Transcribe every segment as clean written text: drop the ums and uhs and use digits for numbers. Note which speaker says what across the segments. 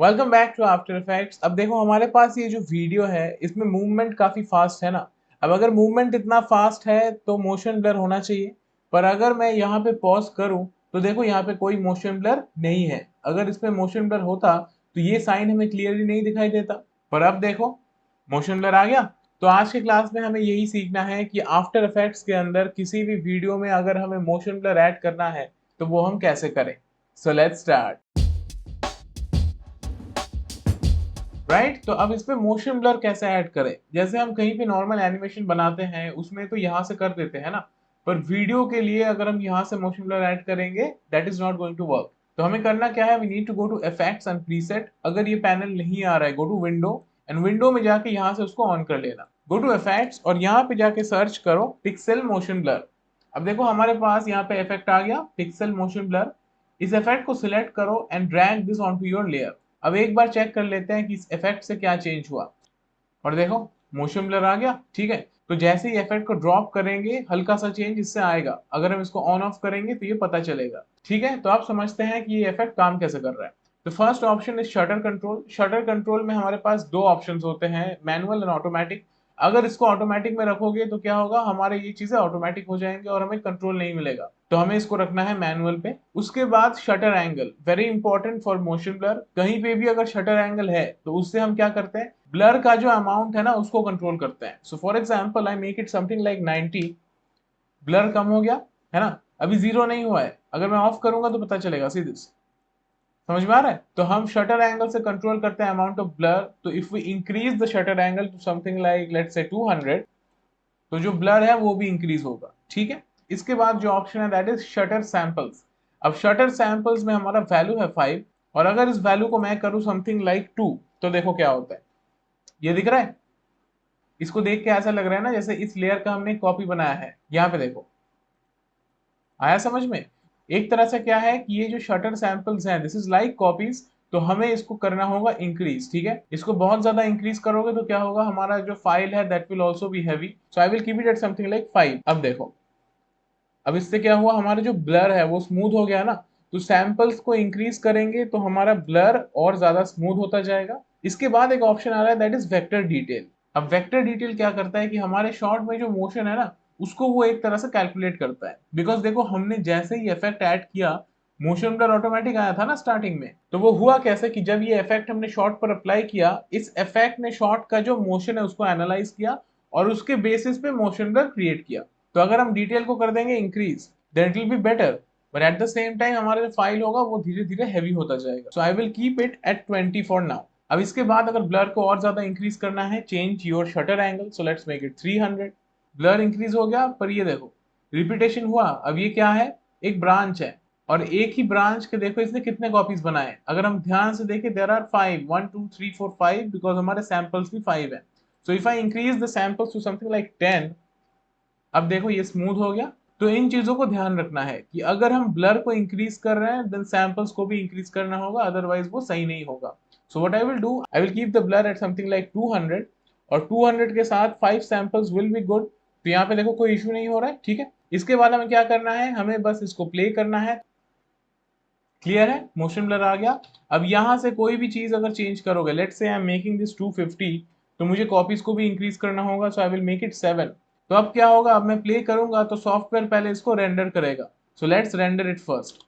Speaker 1: Welcome back to After Effects. अब देखो हमारे पास ये जो वीडियो है इसमें मूवमेंट काफी फास्ट है ना। अब अगर मूवमेंट इतना फास्ट है तो मोशन ब्लर होना चाहिए, पर अगर मैं यहाँ पे पॉज करूँ तो देखो यहाँ पे कोई मोशन ब्लर नहीं है। अगर इसमें मोशन ब्लर होता तो ये साइन हमें क्लियरली नहीं दिखाई देता, पर अब देखो मोशन ब्लर आ गया। तो आज के क्लास में हमें यही सीखना है कि आफ्टर इफेक्ट्स के अंदर किसी भी वीडियो में अगर हमें मोशन ब्लर ऐड करना है तो वो हम कैसे करें। So let's start. राइट, तो अब इस पे मोशन ब्लर कैसे ऐड करें। जैसे हम कहीं पे नॉर्मल एनिमेशन बनाते हैं उसमें तो यहाँ से कर देते हैं ना, पर वीडियो के लिए अगर हम यहाँ से मोशन ब्लर ऐड करेंगे that is not going to work. तो हमें करना क्या है, we need to go to effects and preset. अगर ये पैनल नहीं आ रहा है, go to window and window में जाके यहाँ से उसको ऑन कर लेना। गो टू इफेक्ट्स और यहाँ पे जाके सर्च करो पिक्सल मोशन ब्लर। अब देखो हमारे पास यहाँ पे इफेक्ट आ गया पिक्सल मोशन ब्लर। इस इफेक्ट को सिलेक्ट करो and drag this on to your layer. अब एक बार चेक कर लेते हैं कि इस इफेक्ट से क्या चेंज हुआ। और देखो मोशन ब्लर आ गया, ठीक है। तो जैसे ही इफेक्ट को ड्रॉप करेंगे हल्का सा चेंज इससे आएगा। अगर हम इसको ऑन ऑफ करेंगे तो ये पता चलेगा, ठीक है। तो आप समझते हैं कि ये इफेक्ट काम कैसे कर रहा है। तो first option is shutter control. Shutter control में हमारे पास दो ऑप्शन होते हैं, मैनुअल एंड ऑटोमेटिक। अगर इसको ऑटोमेटिक में रखोगे तो क्या होगा, हमारे ये चीजें ऑटोमेटिक हो जाएंगे और हमें कंट्रोल नहीं मिलेगा। तो हमें इसको रखना है मैनुअल पे। उसके बाद shutter angle, very important for motion blur. कहीं पे भी अगर शटर एंगल है तो उससे हम क्या करते हैं, ब्लर का जो अमाउंट है ना उसको कंट्रोल करते हैं। So for example I make it something like 90। Blur कम हो गया है ना, अभी जीरो नहीं हुआ है। अगर मैं ऑफ करूंगा तो पता चलेगा सीधे। समझ में आ रहा है। तो हम शटर एंगल से कंट्रोल करते हैं अमाउंट ऑफ ब्लर। तो if we increase the shutter angle to something like let's say 200, तो जो ब्लर है वो भी इंक्रीज होगा, ठीक है। इसके बाद जो ऑप्शन है दैट इज शटर सैंपल्स। अब शटर सैंपल्स में हमारा वैल्यू है 5 और अगर इस वैल्यू को मैं करूं समथिंग लाइक 2 तो देखो क्या होता है। ये दिख रहा है, इसको देख के ऐसा लग रहा है ना जैसे इस लेयर का हमने कॉपी बनाया है। यहाँ पे देखो, आया समझ में। एक तरह से क्या है कि ये जो शटर सैंपल्स हैं दिस इज लाइक कॉपीज। तो हमें इसको करना होगा इंक्रीज, ठीक है। इसको बहुत ज्यादा इंक्रीज करोगे तो क्या होगा, हमारा जो फाइल है that will also be heavy. So I will keep it eight something like 5। अब देखो, अब इससे क्या हुआ, हमारा जो ब्लर है वो स्मूथ हो गया ना। तो सैंपल्स को इंक्रीज करेंगे तो हमारा ब्लर और ज्यादा स्मूथ होता जाएगा। इसके बाद एक ऑप्शन आ रहा है दैट इज वेक्टर डिटेल। अब वेक्टर डिटेल क्या करता है कि हमारे शॉट में जो मोशन है ना उसको वो एक तरह से कैलकुलेट करता है। बिकॉज देखो हमने जैसे ही इफेक्ट ऐड किया, मोशन ब्लर ऑटोमेटिक आया था ना स्टार्टिंग में। तो वो हुआ कैसे कि जब ये इफेक्ट हमने शॉट पर अप्लाई किया, इस इफेक्ट ने शॉट का जो मोशन है उसको एनालाइज किया और उसके बेसिस पे मोशन ब्लर क्रिएट किया। तो अगर हम डिटेल को कर देंगे increase then it will be better, but at the same time हमारा जो फाइल होगा वो धीरे धीरे हैवी होता जाएगा। So I will keep it at 20 for now. अब इसके बाद अगर ब्लर को और ज्यादा इंक्रीज करना है, change your shutter angle. So let's make it 300। Blur increase हो गया, पर ये देखो रिपीटेशन हुआ। अब ये क्या है, एक ब्रांच है और एक ही ब्रांच के देखो इसने कितने कॉपीज बनाए। अगर हम ध्यान से देखें देयर आर 5, 1 2 3 4 5, बिकॉज हमारे सैंपल्स भी 5 है। So if I increase the samples to something like 10, अब देखो ये स्मूथ हो गया। तो इन चीजों को ध्यान रखना है कि अगर हम ब्लर को इंक्रीज कर रहे हैं देन सैंपल्स को भी इंक्रीज करना होगा, अदरवाइज वो सही नहीं होगा। So what I will do, I will keep the blur at something like 200 और 200 के साथ 5 सैंपल्स विल बी गुड। तो यहाँ पे देखो कोई इशू नहीं हो रहा है, ठीक है। इसके बाद हमें क्या करना है, हमें बस इसको प्ले करना है। क्लियर है, मोशन ब्लर आ गया। अब यहाँ से कोई भी चीज अगर चेंज करोगे, let's say I am making this 250, तो मुझे कॉपीज को भी इंक्रीज करना होगा। सो आई विल मेक इट 7। तो अब क्या होगा, अब मैं प्ले करूंगा तो सॉफ्टवेयर पहले इसको रेंडर करेगा। So let's render it first.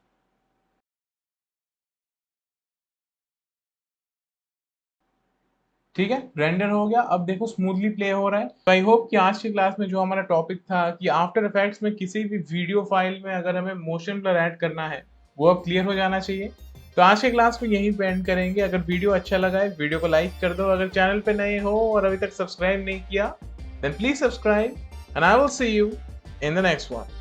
Speaker 1: ठीक है, रेंडर हो गया। अब देखो स्मूथली प्ले हो रहा है। तो आई होप कि आज की क्लास में जो हमारा टॉपिक था कि आफ्टर इफेक्ट्स में किसी भी वीडियो फाइल में अगर हमें मोशन ब्लर ऐड करना है वो अब क्लियर हो जाना चाहिए। तो आज के क्लास में यहीं पे एंड करेंगे। अगर वीडियो अच्छा लगा है वीडियो को लाइक कर दो। अगर चैनल पे नए हो और अभी तक सब्सक्राइब नहीं किया then please subscribe and I will see you in the next one.